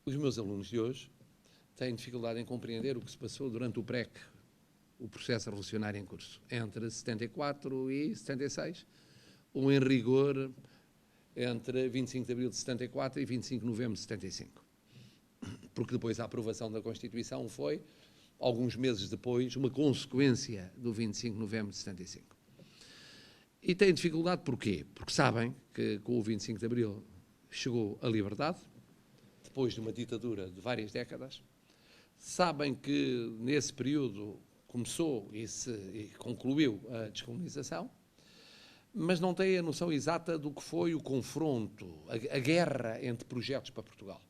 Os meus alunos de hoje têm dificuldade em compreender o que se passou durante o PREC, o processo revolucionário em curso, entre 74 e 76, ou em rigor entre 25 de abril de 74 e 25 de novembro de 75. Porque depois a aprovação da Constituição foi, alguns meses depois, uma consequência do 25 de novembro de 75. E têm dificuldade porquê? Porque sabem que com o 25 de abril chegou a liberdade, depois de uma ditadura de várias décadas. Sabem que nesse período começou e concluiu a descolonização, mas não têm a noção exata do que foi o confronto, a guerra entre projetos para Portugal.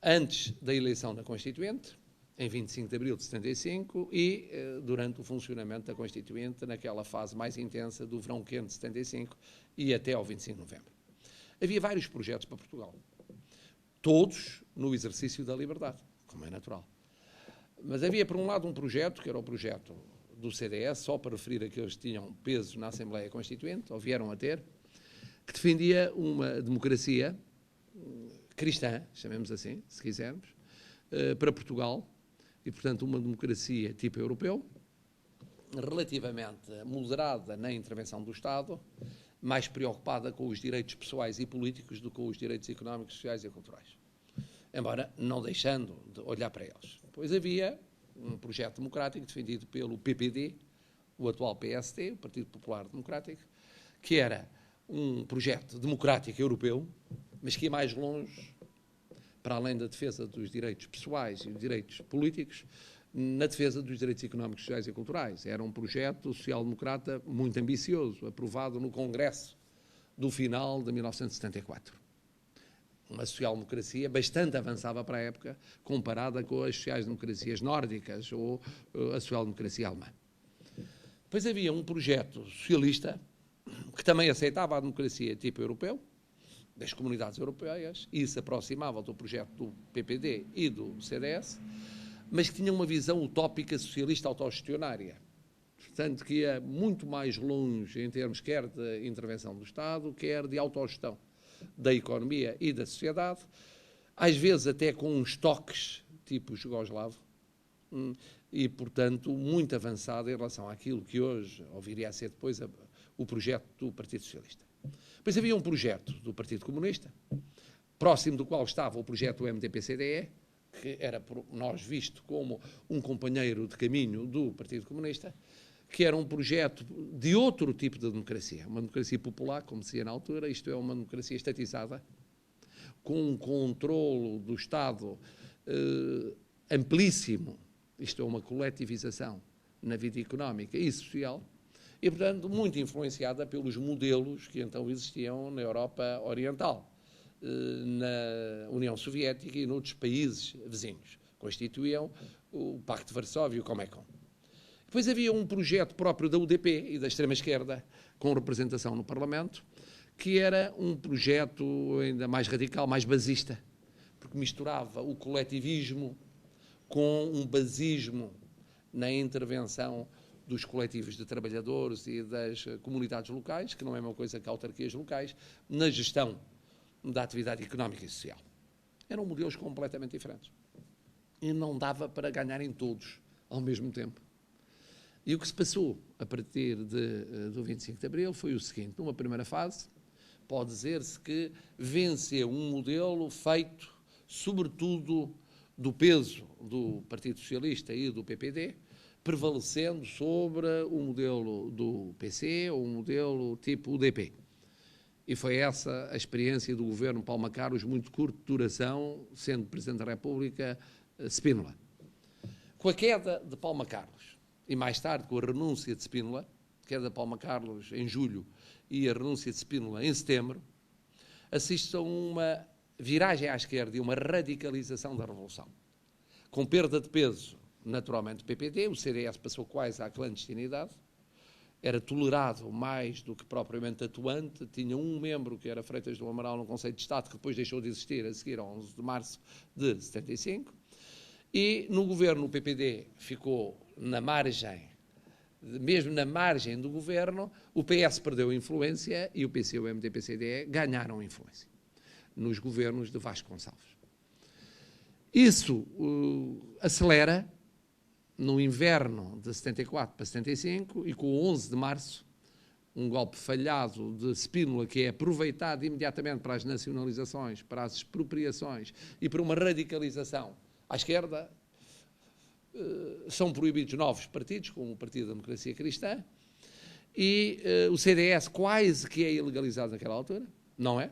Antes da eleição da Constituinte, em 25 de abril de 75, e durante o funcionamento da Constituinte, naquela fase mais intensa do verão quente de 75 e até ao 25 de novembro. Havia vários projetos para Portugal, todos no exercício da liberdade, como é natural. Mas havia, por um lado, um projeto, que era o projeto do CDS, só para referir aqueles que tinham peso na Assembleia Constituinte, ou vieram a ter, que defendia uma democracia cristã, chamemos assim, se quisermos, para Portugal, e, portanto, uma democracia tipo europeu, relativamente moderada na intervenção do Estado, mais preocupada com os direitos pessoais e políticos do que com os direitos económicos, sociais e culturais. Embora não deixando de olhar para eles. Pois havia um projeto democrático defendido pelo PPD, o atual PSD, o Partido Popular Democrático, que era um projeto democrático europeu, mas que ia mais longe, para além da defesa dos direitos pessoais e dos direitos políticos, na defesa dos direitos económicos, sociais e culturais. Era um projeto social-democrata muito ambicioso, aprovado no Congresso do final de 1974. Uma social-democracia bastante avançada para a época, comparada com as sociais-democracias nórdicas ou a social-democracia alemã. Depois havia um projeto socialista que também aceitava a democracia tipo europeu, das comunidades europeias, e se aproximava do projeto do PPD e do CDS, mas que tinha uma visão utópica socialista autogestionária. Portanto, que ia muito mais longe em termos quer de intervenção do Estado, quer de autogestão da economia e da sociedade, às vezes até com uns toques tipo jugoslavo, e, portanto, muito avançado em relação àquilo que hoje, ou viria a ser depois, o projeto do Partido Socialista. Depois havia um projeto do Partido Comunista, próximo do qual estava o projeto do MDP-CDE, que era por nós visto como um companheiro de caminho do Partido Comunista, que era um projeto de outro tipo de democracia, uma democracia popular, como dizia na altura, isto é, uma democracia estatizada, com um controlo do Estado amplíssimo, isto é, uma coletivização na vida económica e social, e, portanto, muito influenciada pelos modelos que então existiam na Europa Oriental, na União Soviética e noutros países vizinhos. Constituíam o Pacto de Varsóvia e o Comecon. Depois havia um projeto próprio da UDP e da extrema-esquerda, com representação no Parlamento, que era um projeto ainda mais radical, mais basista, porque misturava o coletivismo com um basismo na intervenção dos coletivos de trabalhadores e das comunidades locais, que não é uma coisa que autarquias locais, na gestão da atividade económica e social. Eram modelos completamente diferentes. E não dava para ganharem todos ao mesmo tempo. E o que se passou a partir do 25 de abril foi o seguinte: numa primeira fase, pode dizer-se que venceu um modelo feito, sobretudo, do peso do Partido Socialista e do PPD, prevalecendo sobre o modelo do PC ou o modelo tipo UDP. E foi essa a experiência do governo Paulo Macáros, muito curta de duração, sendo Presidente da República Spínola. Com a queda de Paulo Macáros, e mais tarde com a renúncia de Spínola, queda de Paulo Macáros em julho e a renúncia de Spínola em setembro, assiste a uma viragem à esquerda e uma radicalização da Revolução. Com perda de peso, naturalmente, do PPD, o CDS passou quase à clandestinidade, era tolerado mais do que propriamente atuante, tinha um membro que era Freitas do Amaral no Conselho de Estado, que depois deixou de existir a seguir a 11 de março de 75, e no governo o PPD ficou na margem, mesmo na margem do governo, o PS perdeu influência e o PC e o MDP-CDE ganharam influência nos governos de Vasco Gonçalves. Isso acelera no inverno de 74 para 75 e com o 11 de março, um golpe falhado de Spínola, que é aproveitado imediatamente para as nacionalizações, para as expropriações e para uma radicalização à esquerda, são proibidos novos partidos, como o Partido da Democracia Cristã, e o CDS quase que é ilegalizado naquela altura, não é,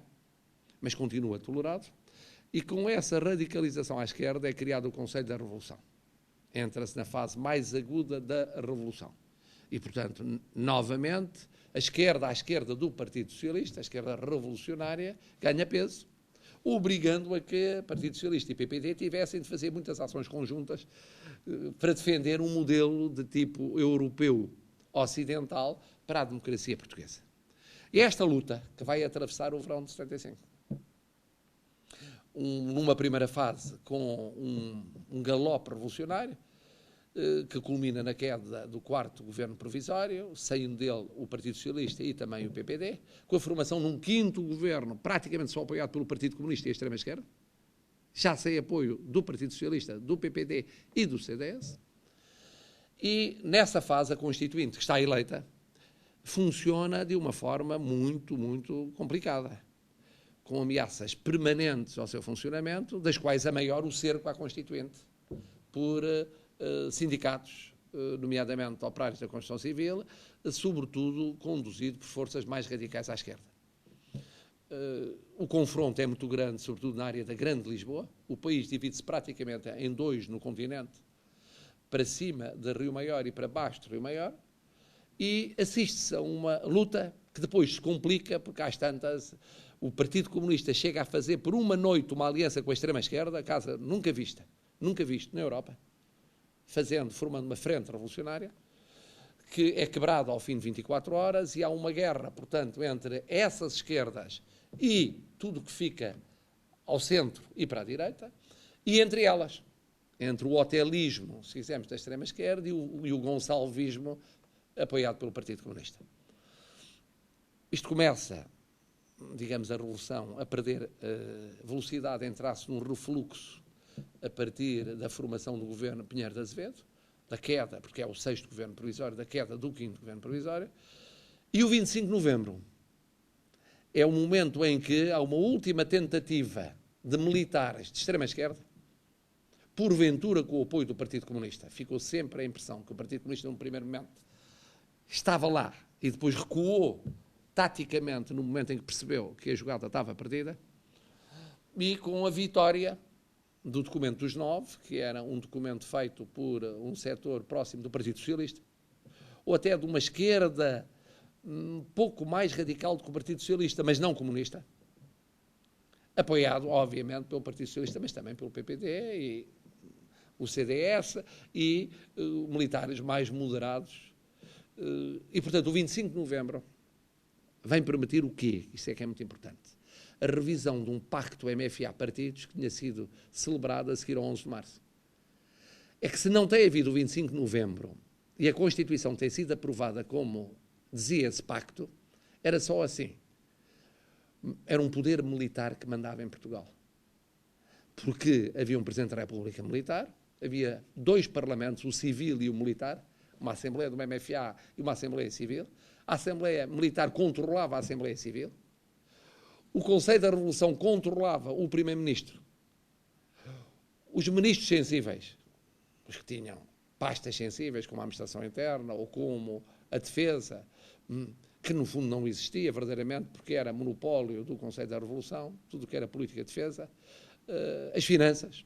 mas continua tolerado, e com essa radicalização à esquerda é criado o Conselho da Revolução. Entra-se na fase mais aguda da Revolução. E, portanto, novamente, a esquerda à esquerda do Partido Socialista, a esquerda revolucionária, ganha peso, obrigando a que o Partido Socialista e o PPD tivessem de fazer muitas ações conjuntas para defender um modelo de tipo europeu ocidental para a democracia portuguesa. E esta luta que vai atravessar o verão de 75. Numa primeira fase com um galope revolucionário, que culmina na queda do quarto governo provisório, saindo dele o Partido Socialista e também o PPD, com a formação de um quinto governo, praticamente só apoiado pelo Partido Comunista e a extrema-esquerda, já sem apoio do Partido Socialista, do PPD e do CDS. E nessa fase a Constituinte, que está eleita, funciona de uma forma muito, muito complicada, com ameaças permanentes ao seu funcionamento, das quais a maior o cerco à Constituinte, por sindicatos, nomeadamente operários da construção civil, sobretudo conduzido por forças mais radicais à esquerda. O confronto é muito grande, sobretudo na área da Grande Lisboa. O país divide-se praticamente em dois no continente, para cima de Rio Maior e para baixo de Rio Maior, e assiste-se a uma luta que depois se complica, porque às tantas o Partido Comunista chega a fazer por uma noite uma aliança com a extrema-esquerda, casa nunca visto na Europa, formando uma frente revolucionária, que é quebrada ao fim de 24 horas, e há uma guerra, portanto, entre essas esquerdas e tudo que fica ao centro e para a direita, e entre elas, entre o otelismo, se quisermos, da extrema-esquerda e o gonçalvismo apoiado pelo Partido Comunista. Isto começa, digamos, a revolução a perder velocidade, entrar-se num refluxo a partir da formação do governo Pinheiro de Azevedo, da queda, porque é o 6º governo provisório, da queda do 5º governo provisório, e o 25 de novembro é o momento em que há uma última tentativa de militares de extrema-esquerda, porventura com o apoio do Partido Comunista. Ficou sempre a impressão que o Partido Comunista, num primeiro momento, estava lá e depois recuou taticamente no momento em que percebeu que a jogada estava perdida, e com a vitória do documento dos 9, que era um documento feito por um setor próximo do Partido Socialista, ou até de uma esquerda um pouco mais radical do que o Partido Socialista, mas não comunista, apoiado, obviamente, pelo Partido Socialista, mas também pelo PPD e o CDS e militares mais moderados. E, portanto, o 25 de novembro vem permitir o quê? Isso é que é muito importante. A revisão de um pacto MFA-partidos que tinha sido celebrado a seguir ao 11 de março. É que se não tem havido o 25 de novembro e a Constituição tem sido aprovada como dizia esse pacto, era só assim. Era um poder militar que mandava em Portugal. Porque havia um Presidente da República militar, havia 2 parlamentos, o civil e o militar, uma Assembleia do MFA e uma Assembleia Civil. A Assembleia Militar controlava a Assembleia Civil. O Conselho da Revolução controlava o Primeiro-Ministro. Os ministros sensíveis, os que tinham pastas sensíveis, como a Administração Interna ou como a Defesa, que no fundo não existia verdadeiramente, porque era monopólio do Conselho da Revolução, tudo o que era política de defesa, as finanças.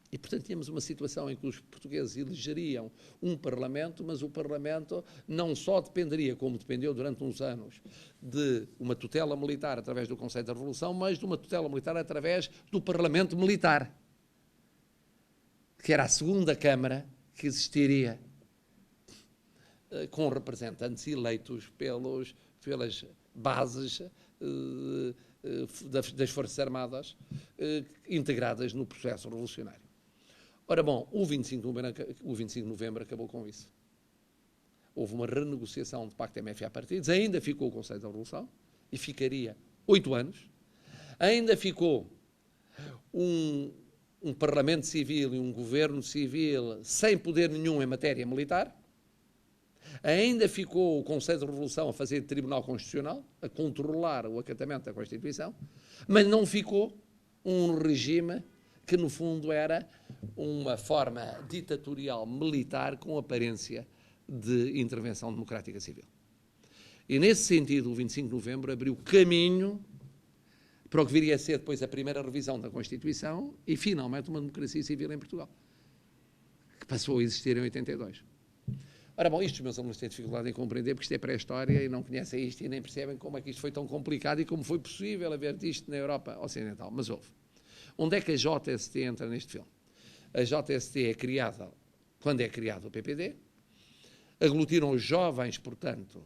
E, portanto, tínhamos uma situação em que os portugueses elegeriam um Parlamento, mas o Parlamento não só dependeria, como dependeu durante uns anos, de uma tutela militar através do Conselho da Revolução, mas de uma tutela militar através do Parlamento Militar, que era a segunda Câmara que existiria, com representantes eleitos pelas bases das Forças Armadas integradas no processo revolucionário. Ora bom, o 25 de novembro acabou com isso. Houve uma renegociação do Pacto MFA-partidos, ainda ficou o Conselho da Revolução, e ficaria 8 anos, ainda ficou um parlamento civil e um governo civil sem poder nenhum em matéria militar. Ainda ficou o Conselho de Revolução a fazer de Tribunal Constitucional, a controlar o acatamento da Constituição, mas não ficou um regime que, no fundo, era uma forma ditatorial militar com aparência de intervenção democrática civil. E, nesse sentido, o 25 de novembro abriu caminho para o que viria a ser depois a primeira revisão da Constituição e, finalmente, uma democracia civil em Portugal, que passou a existir em 82. Ora bom, isto os meus alunos têm dificuldade em compreender, porque isto é pré-história e não conhecem isto e nem percebem como é que isto foi tão complicado e como foi possível haver disto na Europa Ocidental. Mas houve. Onde é que a JST entra neste filme? A JST é criada, quando é criado o PPD, aglutinam os jovens, portanto,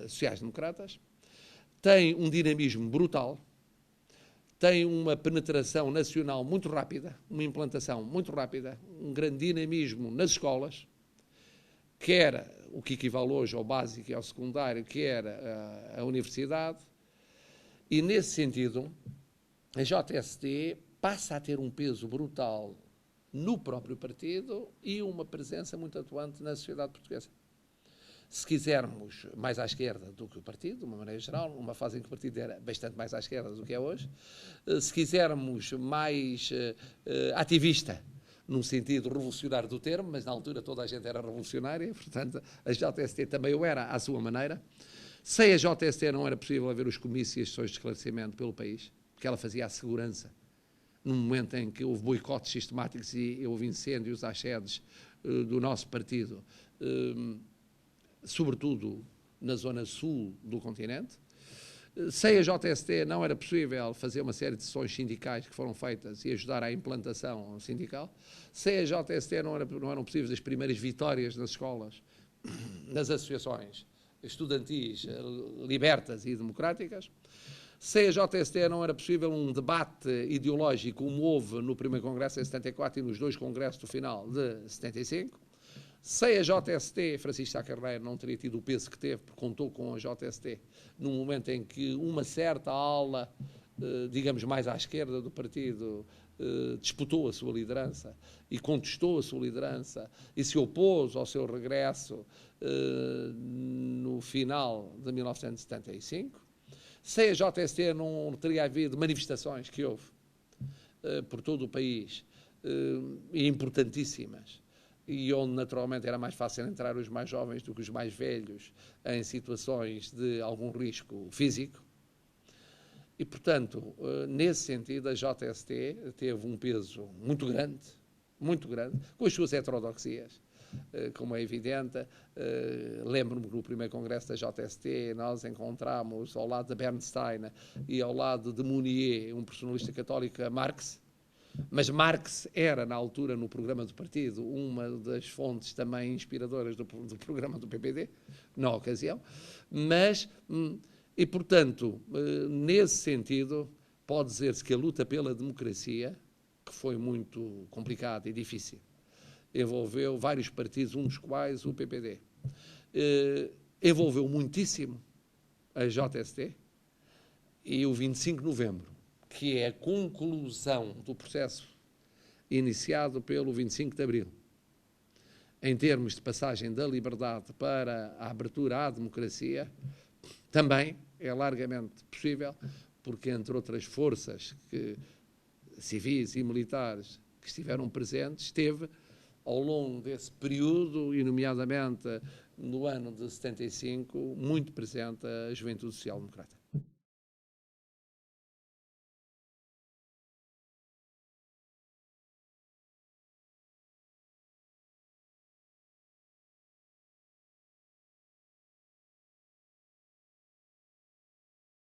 sociais-democratas, tem um dinamismo brutal, tem uma penetração nacional muito rápida, uma implantação muito rápida, um grande dinamismo nas escolas, quer o que equivale hoje ao básico e ao secundário, quer a universidade, e nesse sentido a JST passa a ter um peso brutal no próprio partido e uma presença muito atuante na sociedade portuguesa. Se quisermos, mais à esquerda do que o partido, de uma maneira geral, numa fase em que o partido era bastante mais à esquerda do que é hoje, se quisermos mais ativista, num sentido revolucionário do termo, mas na altura toda a gente era revolucionária, portanto a JST também o era à sua maneira. Sem a JST não era possível haver os comícios e as sessões de esclarecimento pelo país, porque ela fazia a segurança. Num momento em que houve boicotes sistemáticos e houve incêndios às sedes do nosso partido, sobretudo na zona sul do continente. Sem a JST não era possível fazer uma série de sessões sindicais que foram feitas e ajudar à implantação sindical. Sem a JST não eram possíveis as primeiras vitórias nas escolas, nas associações estudantis libertas e democráticas. Sem a JST não era possível um debate ideológico como houve no primeiro congresso em 74 e nos dois congressos do final de 75. Sem a JST, Francisco Sá Carneiro não teria tido o peso que teve, porque contou com a JST num momento em que uma certa ala, digamos, mais à esquerda do partido, disputou a sua liderança e contestou a sua liderança e se opôs ao seu regresso no final de 1975. Sem a JST não teria havido manifestações que houve por todo o país, importantíssimas, e onde naturalmente era mais fácil entrar os mais jovens do que os mais velhos em situações de algum risco físico. E, portanto, nesse sentido, a JST teve um peso muito grande, com as suas heterodoxias, como é evidente. Lembro-me que no primeiro congresso da JST nós encontramos ao lado de Bernstein e ao lado de Mounier, um personalista católico, Marx. Mas Marx era, na altura, no programa do partido, uma das fontes também inspiradoras do programa do PPD, na ocasião. Mas, e portanto, nesse sentido, pode dizer-se que a luta pela democracia, que foi muito complicada e difícil, envolveu vários partidos, um dos quais o PPD. Envolveu muitíssimo a JST e o 25 de novembro, que é a conclusão do processo iniciado pelo 25 de abril, em termos de passagem da liberdade para a abertura à democracia, também é largamente possível, porque, entre outras forças civis e militares que estiveram presentes, esteve, ao longo desse período, e nomeadamente no ano de 75, muito presente a Juventude Social Democrata.